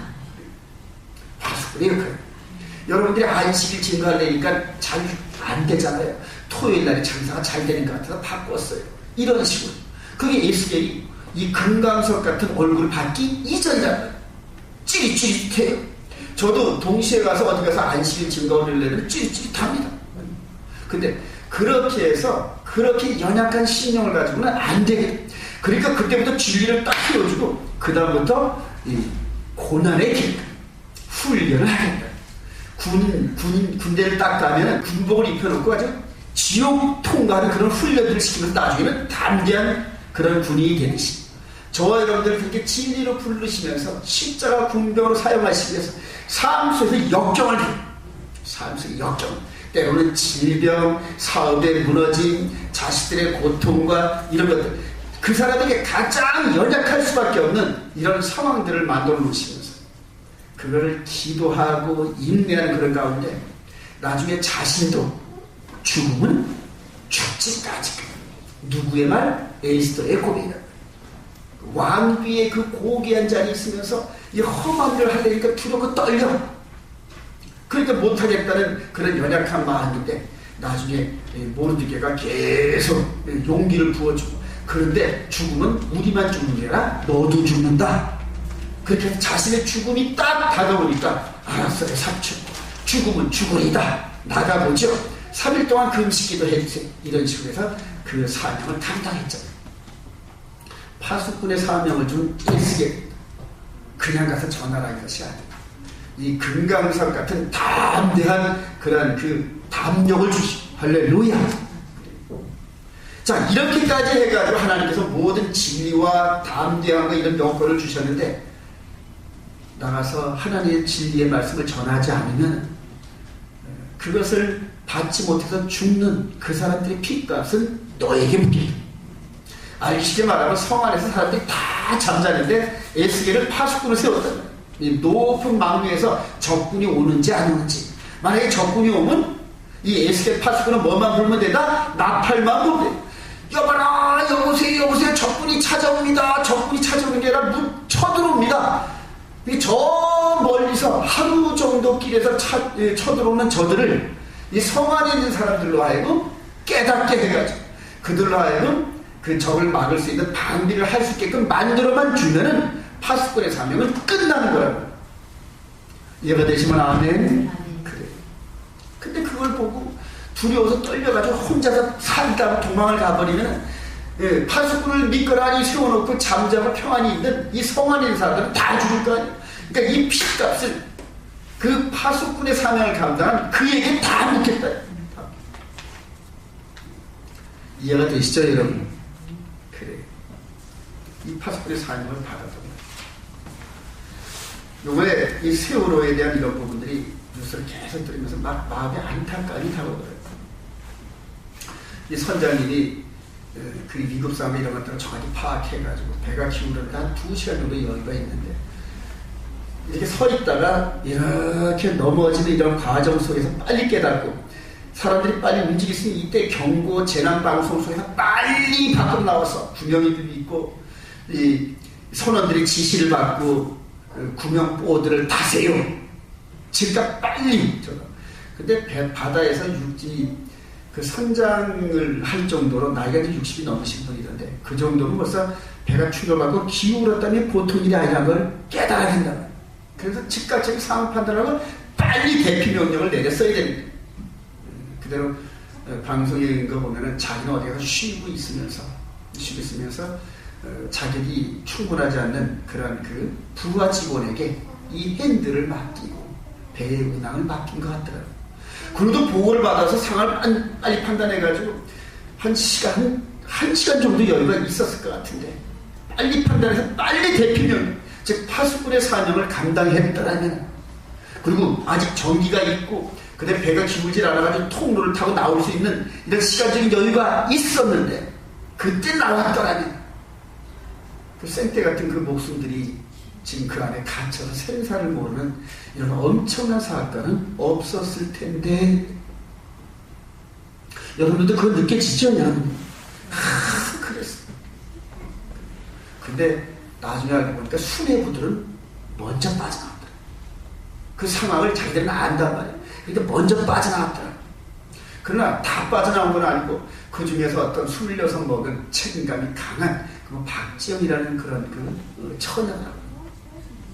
파수꾼의 역할. 여러분들이 안식일 증거하려니까 잘 안 되잖아요. 토요일 날에 장사가 잘 되는 것 같아서 바꿨어요. 이런 식으로. 그게 에스겔이 이 금강석 같은 얼굴을 받기 이전이잖아요. 찌릿찌릿해요. 저도 동시에 가서 어디 가서 안식일 증거를 내면 찌릿찌릿합니다. 근데 그렇게 해서 그렇게 연약한 신령을 가지고는 안 되게. 그러니까 그때부터 진리를 딱 키워주고 그 다음부터 고난의 길, 훈련을 하겠다. 군대를 딱 가면 군복을 입혀놓고 아주 지옥 통과하는 그런 훈련들을 시키면서 나중에는 담대한 그런 군인이 되듯이 저와 여러분들을 그렇게 진리로 부르시면서 십자가 군병으로 사용하시기 위해서 삶 속에서 역경을 삶 속의 역경, 때로는 질병, 사업의 무너짐, 자식들의 고통과 이런 것들, 그 사람에게 가장 연약할 수밖에 없는 이런 상황들을 만들어 놓으시면서 그거를 기도하고 인내하는 그런 가운데 나중에 자신도 죽음은 죽지까지. 누구의 말? 에스더의 고백이다. 왕비의 그 고귀한 자리에 있으면서 이 험한 일을 하려니까 두렵고 떨려. 그러니까 못하겠다는 그런 연약한 마음인데 나중에 모르드게가 계속 용기를 부어주고, 그런데 죽음은 우리만 죽는 게 아니라 너도 죽는다. 그렇게 해서 자신의 죽음이 딱 다가오니까 알았어요, 사축. 죽음은 죽으리다. 나가보죠. 3일 동안 금식기도 해주세요. 이런 식으로 해서 그 사명을 감당했잖아요. 파수꾼의 사명을 준 에스겔, 그냥 가서 전하라는 것이 아니라 이 금강산 같은 담대한 그러한 그 담력을 주시고, 할렐루야. 자, 이렇게까지 해가지고 하나님께서 모든 진리와 담대함과 이런 여건을 주셨는데, 나가서 하나님의 진리의 말씀을 전하지 않으면 그것을 받지 못해서 죽는 그 사람들의 핏값은 너에게 묻힌다. 알기 쉽게 말하면 성 안에서 사람들이 다 잠자는데 에스겔을 파수꾼을 세웠단 말이에요. 이 높은 망루에서 적군이 오는지 안 오는지, 만약에 적군이 오면 이 에스겔 파수꾼은 뭐만 불면 되다? 나팔만 불면 돼. 여봐라, 여보세요, 여보세요, 적군이 찾아옵니다. 적군이 찾아오는 게 아니라 쳐들어옵니다. 저 멀리서 하루 정도 길에서 쳐들어오는 저들을 이 성 안에 있는 사람들로 하여금 깨닫게 해가지고 그들로 하여금 그 적을 막을 수 있는 방비를 할 수 있게끔 만들어만 주면은 파수꾼의 사명은 끝나는 거라고. 이해가 되시면 아멘. 그래. 근데 그걸 보고 두려워서 떨려가지고 혼자서 살다가 도망을 가버리면, 파수꾼을 믿거라니 세워놓고 잠자고 평안히 있는 이 성 안에 있는 사람들은 다 죽을 거 아니에요. 그러니까 이 핏값을 그 파수꾼의 사명을 감당한 그에게 다 묻겠다. 이해가 되시죠, 여러분? 그래. 이 파수꾼의 사명을 받았던 거예요. 요번에 이 세월호에 대한 이런 부분들이 뉴스를 계속 들으면서 막 마음에 안타까움이 다가오더라고요. 이 선장님이 그 위급 상황 이런 것들을 정확히 파악해가지고 배가 기울었는데 한 2시간 정도 여유가 있는데 이렇게 서 있다가 이렇게 넘어지는 이런 과정 속에서 빨리 깨닫고 사람들이 빨리 움직일 수 있는 이때 경고 재난방송 속에서 빨리 밖으로 나와서 구명이들이 있고 이 선원들이 지시를 받고 구명보드를 타세요. 즉각 빨리 저거. 근데 바다에서 육지 그 선장을 할 정도로 나이가 이제 60이 넘으신 분이던데 그 정도면 벌써 배가 충격받고 기울었다니 보통 일이 아니라는 걸 깨달아야 된다. 그래서 즉각적인 상황 판단하고 빨리 대피 명령을 내렸어야 됩니다. 그대로 방송에 있는 거 보면은 자기는 어디 가서 쉬고 있으면서 자격이 충분하지 않는 그런 그 부하 직원에게 이 핸들을 맡기고 배의 운항을 맡긴 것 같더라고요. 그래도 보고를 받아서 상황을 빨리 판단해가지고 한 시간 정도 여유가 있었을 것 같은데 빨리 판단해서 빨리 대피면 즉 파수꾼의 사명을 감당했더라면, 그리고 아직 전기가 있고 그다음에 배가 기울질 않아가지고 통로를 타고 나올 수 있는 이런 시간적인 여유가 있었는데 그때 나왔더라면 그 생떼 같은 그 목숨들이 지금 그 안에 갇혀서 생사를 모르는 이런 엄청난 사건은 없었을 텐데, 여러분들도 그거 느껴지죠? 여러분? 그랬어. 근데 나중에 알고 보니까 수뇌부들은 먼저 빠져나왔더라. 그 상황을 자기들은 안단 말이에요. 그러니까 먼저 빠져나왔더라. 그러나 다 빠져나온 건 아니고 그 중에서 어떤 26 먹은 책임감이 강한 박지영이라는 그런 그 처녀가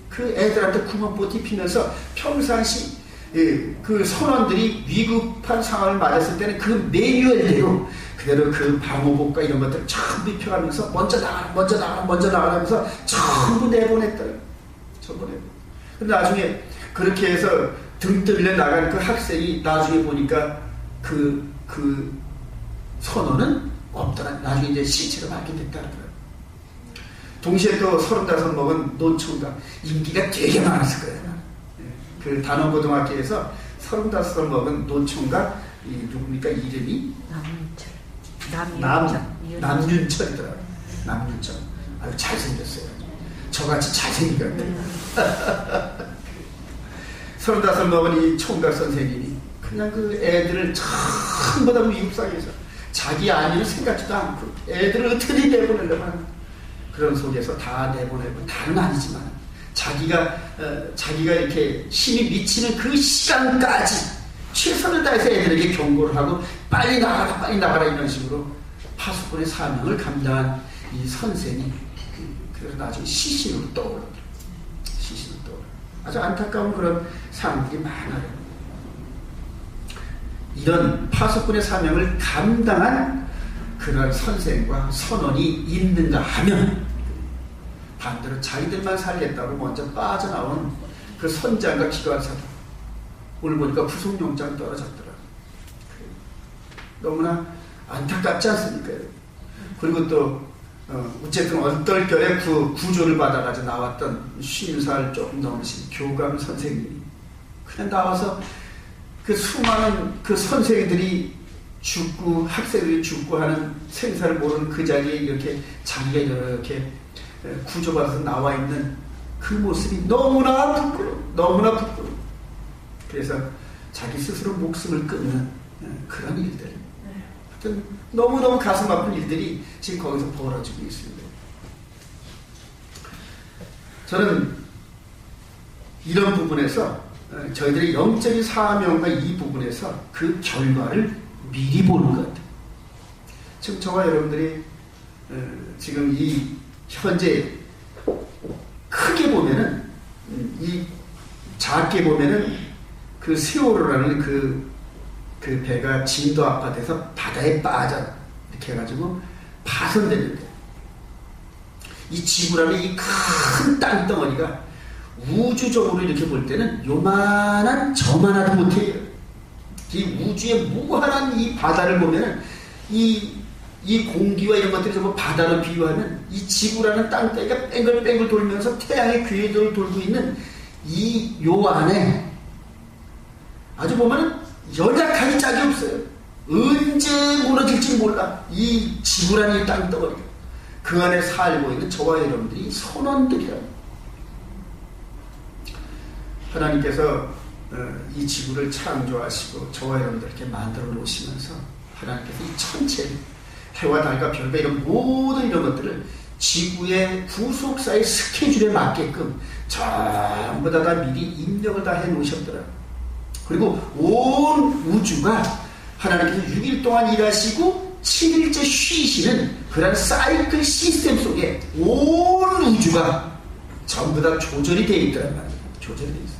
그 애들한테 구멍보티 피면서 평상시 그 선원들이 위급한 상황을 맞았을 때는 그 매뉴얼대로 그대로 그 방호복과 이런 것들을 전부 입혀가면서 먼저 나가라면서 전부 내보냈더라고요. 근데 나중에 그렇게 해서 등 떨려 나간 그 학생이 나중에 보니까 그 선원은 없더라. 나중에 이제 시체로 발견됐다더라고요. 동시에 또 35 먹은 노총각, 인기가 되게 많았을 거예요. 그 단원고등학교에서 35 먹은 노총각, 누굽니까? 이름이? 남윤철이더라고요. 남윤철. 아주 잘생겼어요. 저같이 잘생긴 것 같아요. 35 먹은 이 총각 선생님이 그냥 그 애들을 전부 다 미국상에서 자기 아니를 생각지도 않고 애들을 어떻게 내보내려고 하는, 그런 속에서 다 내보내고, 다는 아니지만 자기가 이렇게 힘이 미치는 그 시간까지 최선을 다해서 애들에게 경고를 하고 빨리 나가라 이런 식으로 파수꾼의 사명을 감당한 이 선생이 그래서 나중에 시신으로 떠오르더라고요. 아주 안타까운 그런 상황들이 많아요. 이런 파수꾼의 사명을 감당한 그런 선생과 선원이 있는가 하면 반대로 자기들만 살겠다고 먼저 빠져나온 그 선장과 기관사, 오늘 보니까 구속영장 떨어졌더라고요. 너무나 안타깝지 않습니까? 그리고 또 어쨌든 얼떨결에 구조를 받아가지고 나왔던 50살 조금 넘으신 교감 선생님이 그냥 나와서 그 수많은 그 선생들이 죽고 학생들이 죽고 하는 생사를 모르는 그 자리에 이렇게 자기가 이렇게 구조받아서 나와 있는 그 모습이 너무나 부끄러워. 그래서 자기 스스로 목숨을 끊는 그런 일들, 하여튼 너무너무 가슴 아픈 일들이 지금 거기서 벌어지고 있습니다. 저는 이런 부분에서 저희들의 영적인 사명과 이 부분에서 그 결과를 미리 보는 것 같아요. 지금 저와 여러분들이 지금 이 현재 크게 보면은 이 작게 보면은 그 세월호라는 그 배가 진도 앞바다에서 바다에 빠져 이렇게 해가지고 파손됐는데 이 지구라는 이 큰 땅덩어리가 우주적으로 이렇게 볼 때는 요만한 점 하나도 못해요. 이 우주의 무한한 이 바다를 보면은 이 공기와 이런 것들이 전부 바다로 비유하면 이 지구라는 땅덩이가 뺑글뺑글 돌면서 태양의 궤도를 돌고 있는 요 안에 아주 보면은 연약하기 짝이 없어요. 언제 무너질지 몰라. 이 지구라는 이 땅덩어리가 그 안에 살고 있는 저와 여러분들이 선원들이라. 하나님께서 이 지구를 창조하시고 저와 여러분들께 만들어 놓으시면서 하나님께서 이 전체를 해와 달과 별과 이런 모든 이런 것들을 지구의 구속사의 스케줄에 맞게끔 전부 다 미리 입력을 다 해놓으셨더라고요. 그리고 온 우주가 하나님께서 6일 동안 일하시고 7일째 쉬시는 그런 사이클 시스템 속에 온 우주가 전부 다 조절이 되어 있더란 말이에요. 조절이 되어 있어요.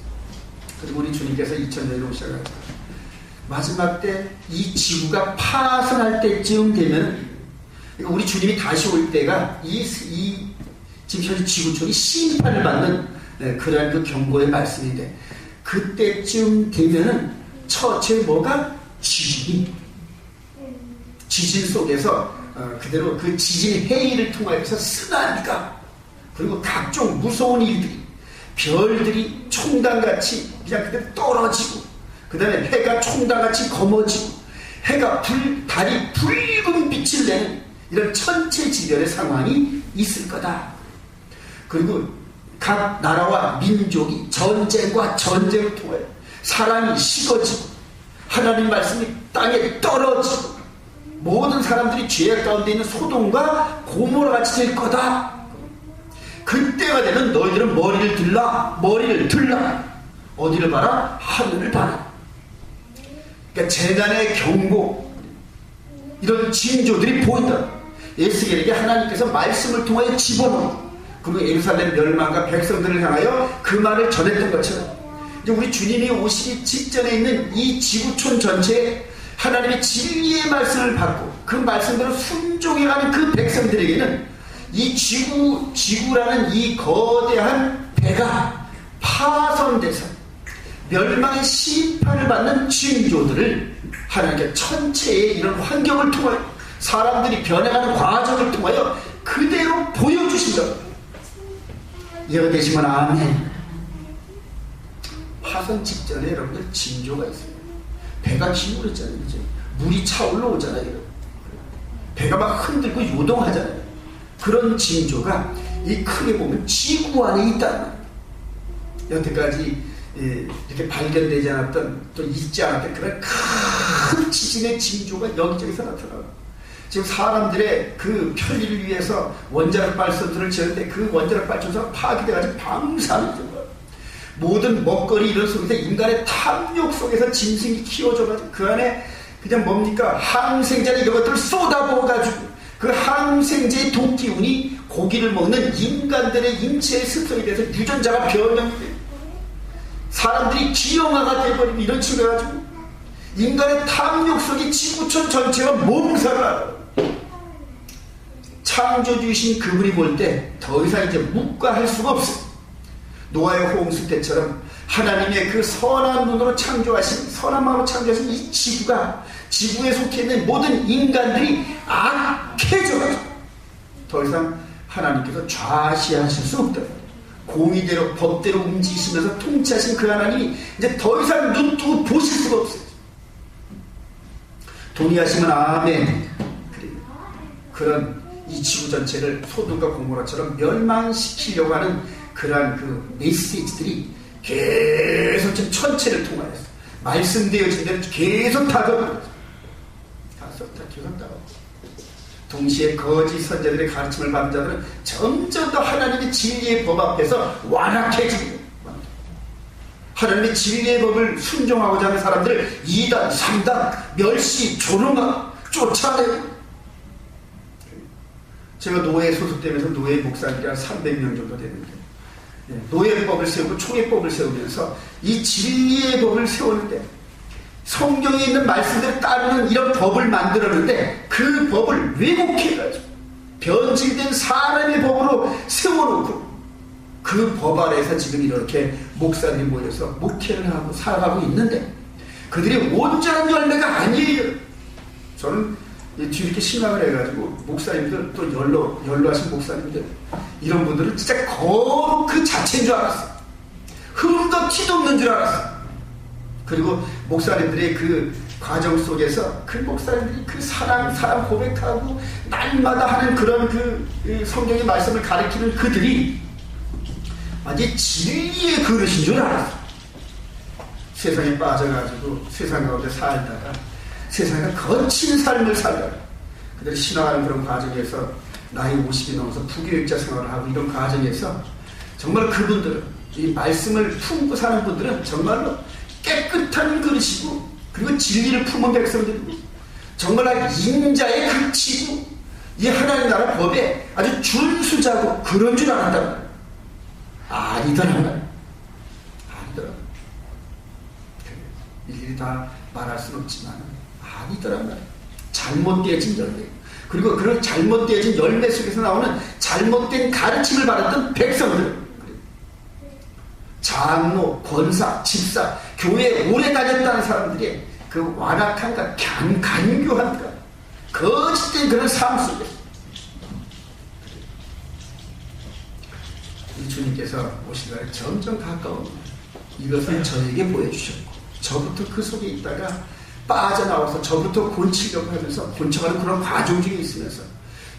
그리고 우리 주님께서 2000년에 오셔가지고 마지막 때 이 지구가 파손할 때쯤 되면, 그러니까 우리 주님이 다시 올 때가 지금 현재 지구촌이 심판을 받는 그러한 그 경고의 말씀인데, 그때쯤 되면은 처체 뭐가 지진 속에서 그대로 그 지진 해일을 통하여서 쓰나미가, 그리고 각종 무서운 일들이, 별들이 총당같이 그냥 그대로 떨어지고, 그 다음에 해가 총당같이 검어지고, 달이 붉은 빛을 내는 이런 천체지변의 상황이 있을 거다. 그리고 각 나라와 민족이 전쟁과 전쟁을 통하여 사람이 식어지고 하나님 말씀이 땅에 떨어지고 모든 사람들이 죄악 가운데 있는 소돔과 고모라 같이 될 거다. 그때가 되면 너희들은 머리를 들라. 어디를 봐라? 하늘을 봐라. 그러니까 재난의 경고, 이런 징조들이 보인다. 에스겔에게 하나님께서 말씀을 통하여 집어넣고, 그리고 예루살렘 멸망과 백성들을 향하여 그 말을 전했던 것처럼 이제 우리 주님이 오시기 직전에 있는 이 지구촌 전체에 하나님의 진리의 말씀을 받고 그 말씀대로 순종해가는 그 백성들에게는 이 지구라는 이 거대한 배가 파손돼서 멸망의 심판을 받는 징조들을 하나님께 천체의 이런 환경을 통하여 사람들이 변해가는 과정을 통하여 그대로 보여주신다. 이해가 되시면 아멘. 파손 직전에 여러분들 징조가 있어요. 배가 기울었잖아요. 이제 물이 차올라 오잖아요. 배가 막 흔들고 요동하잖아요. 그런 징조가 이 크게 보면 지구 안에 있다는 말이에요. 여태까지 이렇게 발견되지 않았던, 또 있지 않았던 그런 큰 지진의 징조가 여기저기서 나타나고, 지금 사람들의 그 편의를 위해서 원자력 발전소를 지었는데 그 원자력 발전소가 파괴돼가지고 방사능 모든 먹거리 이런 속에서 인간의 탐욕 속에서 짐승이 키워져가지고 그 안에 그냥 뭡니까 항생제나 이런 것들을 쏟아부어가지고 그 항생제의 독기운이 고기를 먹는 인간들의 인체의 습성에 대해서 유전자가 변형이 돼요. 사람들이 기형아가 돼버리고 이런 식으로 해가지고 인간의 탐욕 속에 지구촌 전체가 몸살을 알아요. 창조주이신 그분이 볼 때 더 이상 이제 묵과할 수가 없어요. 노아의 홍수 때처럼 하나님의 그 선한 눈으로 창조하신 선한 마음으로 창조하신 이 지구가 지구에 속해 있는 모든 인간들이 악해져가지고 더 이상 하나님께서 좌시하실 수 없다. 공의대로 법대로 움직이시면서 통치하신 그 하나님이 이제 더 이상 눈 뜨고 보실 수가 없어요. 동의하시면 아멘. 그런 이 지구 전체를 소돔과 고모라처럼 멸망시키려고 하는 그러한 그 메시지들이 계속 지금 천체를 통하여서 말씀되어진 대로 계속 다가오고 계속 다가오고 동시에 거짓 선자들의 가르침을 받은 자들은 점점 더 하나님의 진리의 법 앞에서 완악해지고 하나님의 진리의 법을 순종하고자 하는 사람들을 2단, 3단, 멸시, 조롱하고 쫓아내고 제가 노예에 소속되면서 노예 목사들이 한 300명 정도 되는데 노예법을 세우고 총회법을 세우면서 이 진리의 법을 세우는데 성경에 있는 말씀대로 따르는 이런 법을 만들었는데 그 법을 왜곡해가지고 변질된 사람의 법으로 세워놓고 그 법 아래에서 지금 이렇게 목사들이 모여서 목회를 하고 살아가고 있는데 그들이 온전한 열매가 아니에요. 저는 뒤늦게 신학을 해가지고 목사님들 또 연로하신 목사님들 이런 분들은 진짜 거룩 그 자체인 줄 알았어요. 흠도 티도 없는 줄 알았어요. 그리고 목사님들의 그 과정 속에서 그 목사님들이 그 사랑 고백하고 날마다 하는 그런 그 성경의 말씀을 가르치는 그들이 완전히 진리의 그릇인 줄 알았어요. 세상에 빠져가지고 세상 가운데 살다가 세상에 거친 삶을 살다가 그들이 신앙하는 그런 과정에서 나이 50이 넘어서 부교육자 생활을 하고 이런 과정에서 정말 그분들은 이 말씀을 품고 사는 분들은 정말로 깨끗한 그릇이고 그리고 진리를 품은 백성들이고 정말 인자에 그치고 이 하나님 나라 법에 아주 준수자고 그런 줄 알았단 말이에요. 아니더라. 아니더라. 일일이 다 말할 수는 없지만 아니더란 말이에요. 잘못되어진 열매. 그리고 그런 잘못되어진 열매 속에서 나오는 잘못된 가르침을 받았던 백성들. 장로, 권사, 집사, 교회에 오래 다녔다는 사람들이 그 완악함과 간교함과 거짓된 그런 삶 속에서 주님께서 오신 날에 점점 가까운 이것을 저에게 보여주셨고 저부터 그 속에 있다가 빠져나와서 저부터 곤치려고 하면서 곤쳐가는 그런 과정 중에 있으면서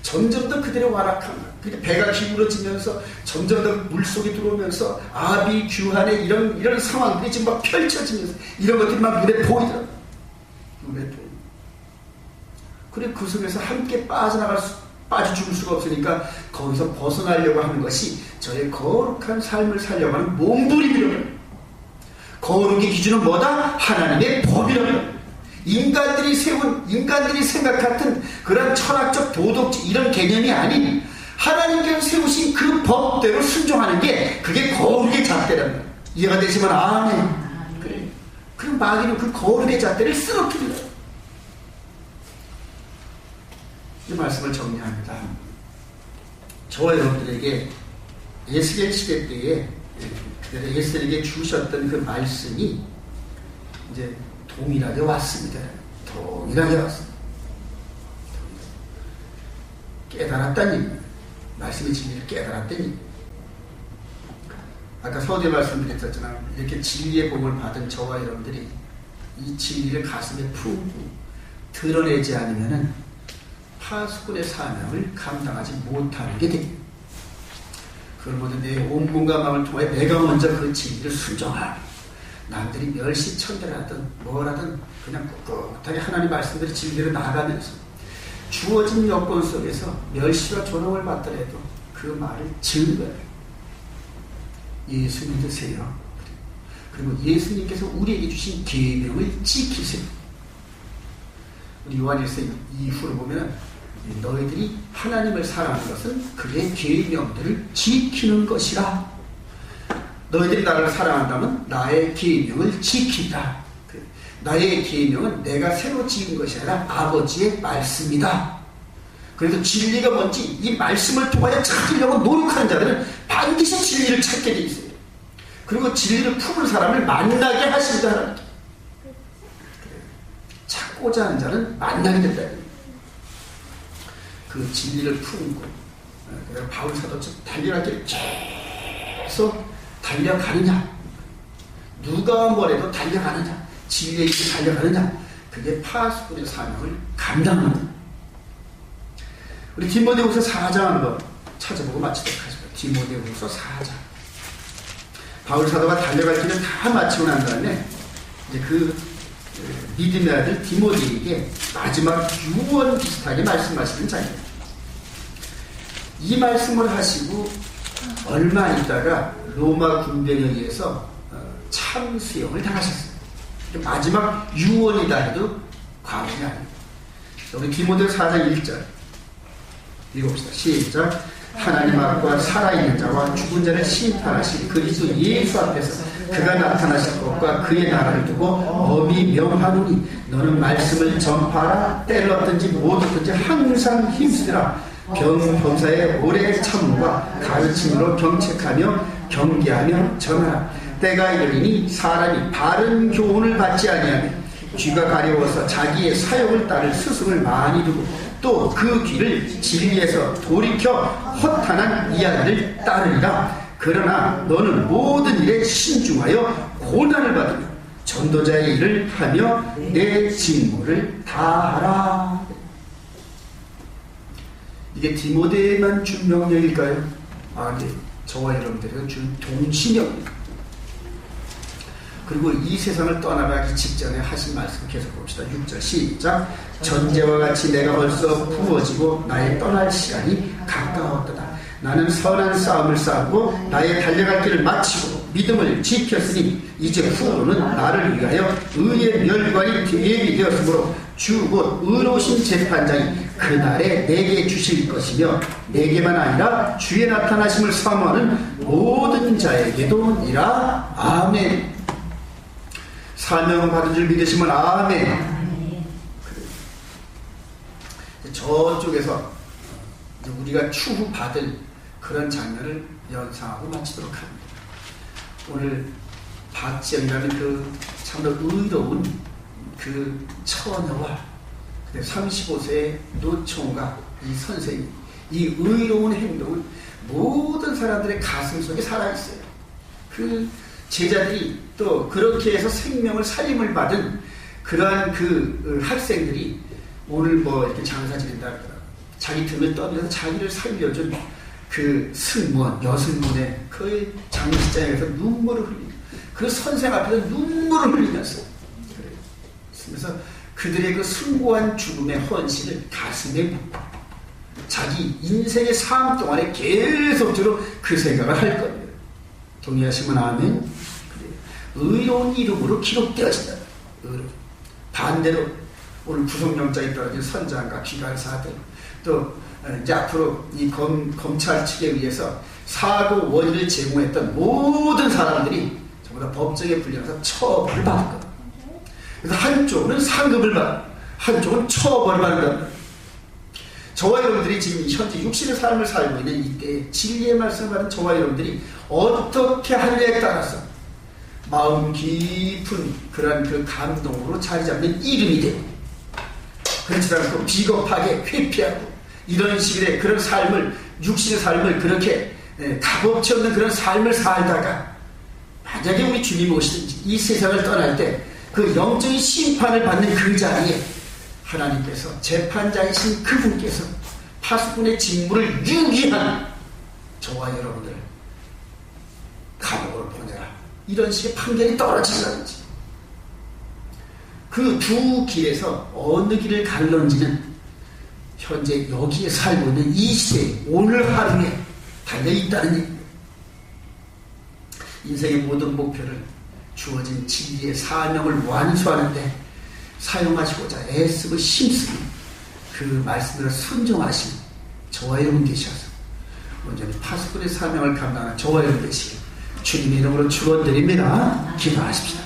점점 더 그들의 완악함, 배가 기울어지면서 점점 더 물속에 들어오면서 아비규환의 이런 상황들이 지금 막 펼쳐지면서 이런 것들이 막 눈에 보이더라고요. 눈에 보이고. 그래 그 속에서 함께 빠져줄 수가 없으니까 거기서 벗어나려고 하는 것이 저의 거룩한 삶을 살려고 하는 몸부림이라고. 거룩의 기준은 뭐다? 하나님의 법이라고. 인간들이 생각하던 그런 철학적 도덕적 이런 개념이 아닌 하나님께서 세우신 그 법대로 순종하는 게 그게 거룩의 잣대란 말이에요. 이해가 되시면 아멘. 그래. 그럼 마귀는 그 거룩의 잣대를 쓰러뜨려요. 이 말씀을 정리합니다. 저와 여러분들에게 예수의 시대 때에 예수에게 주셨던 그 말씀이 이제 동일하게 왔습니다. 동일하게 왔습니다. 깨달았다니 말씀의 진리를 깨달았다니 아까 서두에 말씀드렸잖아요. 이렇게 진리의 복을 받은 저와 여러분들이 이 진리를 가슴에 품고 드러내지 않으면 파수꾼의 사명을 감당하지 못하게 됩니다. 그걸 모두 내 온몸과 마음을 통해 내가 먼저 그 진리를 순종하고 남들이 멸시천대를 하든 뭘 하든 그냥 꿋꿋하게 하나님 말씀대로 진리를 나가면서 주어진 여건 속에서 멸시와 조롱을 받더라도 그 말을 증거해요. 예수 믿으세요. 그리고 예수님께서 우리에게 주신 계명을 지키세요. 우리 요한일서 이후로 보면 너희들이 하나님을 사랑하는 것은 그의 계명들을 지키는 것이라. 너희들이 나를 사랑한다면 나의 계명을 지키라. 나의 계명은 내가 새로 지은 것이 아니라 아버지의 말씀이다. 그래서 진리가 뭔지 이 말씀을 통하여 찾으려고 노력하는 자들은 반드시 진리를 찾게 돼 있어요. 그리고 진리를 품은 사람을 만나게 하신다. 하나님. 찾고자 하는 자는 만나게 된다. 그 진리를 품고 그래서 바울 사도처럼 달려갈 길 계속 달려가느냐, 누가 뭐래도 달려가느냐, 진리의 길을 달려가느냐, 그게 파수꾼의 사명을 감당하는 거예요. 우리 디모데후서 4장 한번 찾아보고 마치도록 하겠습니다. 디모데후서 4장. 바울 사도가 달려갈 길을 다 마치고 난 다음에 이제 그 믿음의 아들 디모데에게 마지막 유언 비슷하게 말씀하시는 장면입니다. 이 말씀을 하시고 얼마 있다가 로마 군병에 의해서 참수형을 당하셨어요. 마지막 유언이다 해도 과언이 아닙니다. 우리 디모데 4장 1절 읽어봅시다. 시작. 하나님 앞과 살아있는 자와 죽은 자를 심판하신 그리스도 예수 앞에서 그가 나타나실 것과 그의 나라를 두고 엄히 명하노니 너는 말씀을 전파하라. 때를 얻든지 못 얻든지 항상 힘쓰라. 범사에 오래 참음과 가르침으로 경책하며 경계하며 전하라. 때가 이르리니 사람이 바른 교훈을 받지 아니하며 귀가 가려워서 자기의 사욕을 따를 스승을 많이 두고 또 그 귀를 진리에서 돌이켜 허탄한 이야기를 따르리라. 그러나 너는 모든 일에 신중하여 고난을 받으며 전도자의 일을 하며 내 직무를 다하라. 이게 디모데에만 준 명령일까요? 네. 저와 여러분들에게 준 동시명령. 그리고 이 세상을 떠나가기 직전에 하신 말씀 계속 봅시다. 6절 시작. 전제와 같이 내가 벌써 부어지고 나의 떠날 시간이 가까웠도다. 나는 선한 싸움을 싸우고 나의 달려갈 길을 마치고 믿음을 지켰으니 이제 후로는 나를 위하여 의의 멸관이 예비되었으므로 주 곧 의로우신 재판장이 그날에 내게 주실 것이며 내게만 아니라 주의 나타나심을 사모하는 모든 자에게도니라. 아멘. 사명을 받은 줄 믿으시면 아멘. 저쪽에서 우리가 추후 받을 그런 장면을 연상하고 마치도록 합니다. 오늘 박지영이라는 그 참으로 의로운 그 처녀와 35세의 노총각 이 선생님, 이 의로운 행동은 모든 사람들의 가슴 속에 살아있어요. 그 제자들이 또 그렇게 해서 생명을 살림을 받은 그러한 그 학생들이 오늘 뭐 이렇게 장사 지낸다 그러더라고요. 자기 등을 떠밀어서 자기를 살려준 그 승무원, 여승문의 그 장례식장에서 눈물을 흘리고 그 선생 앞에서 눈물을 흘리면서 그래서 그들의 그 숭고한 죽음의 헌신을 가슴에 묻고 자기 인생의 삶 동안에 계속적으로 그 생각을 할 겁니다. 동의하시면 아멘. 의로운 이름으로 기록되어진다. 반대로 오늘 구속영장이 떨어진 선장과 기관사들 또 이제 앞으로 이 검찰 측에 의해서 사고 원인을 제공했던 모든 사람들이 전부 다 법정에 불려서 처벌을 받을 겁니다. 그래서 한쪽은 상급을 받고 한쪽은 처벌을 받는 겁니다. 저와 여러분들이 지금 현재 육신의 삶을 살고 있는 이때 진리의 말씀을 받은 저와 여러분들이 어떻게 하느냐에 따라서 마음 깊은 그런 그 감동으로 자리 잡는 이름이 되고 그렇지 않고 비겁하게 회피하고 이런 식의 그런 삶을 육신의 삶을 그렇게 값없이 없는 그런 삶을 살다가 만약에 우리 주님이 오시든지 이 세상을 떠날 때 그 영적인 심판을 받는 그 자리에 하나님께서 재판장이신 그분께서 파수꾼의 직무를 유기한 저와 여러분들 감옥으로 보내라 이런 식의 판결이 떨어진다든지 그 두 길에서 어느 길을 갈런지는 현재 여기에 살고 있는 이 시대에 오늘 하루에 달려있다는 얘기입니다. 인생의 모든 목표를 주어진 진리의 사명을 완수하는데 사용하시고자 애쓰고 힘쓰는 그 말씀들을 순종하신 저와 여러분 되셔서 온전히 파수꾼의 사명을 감당하는 저와 여러분 되시길 주님의 이름으로 축원드립니다. 기도하십시다.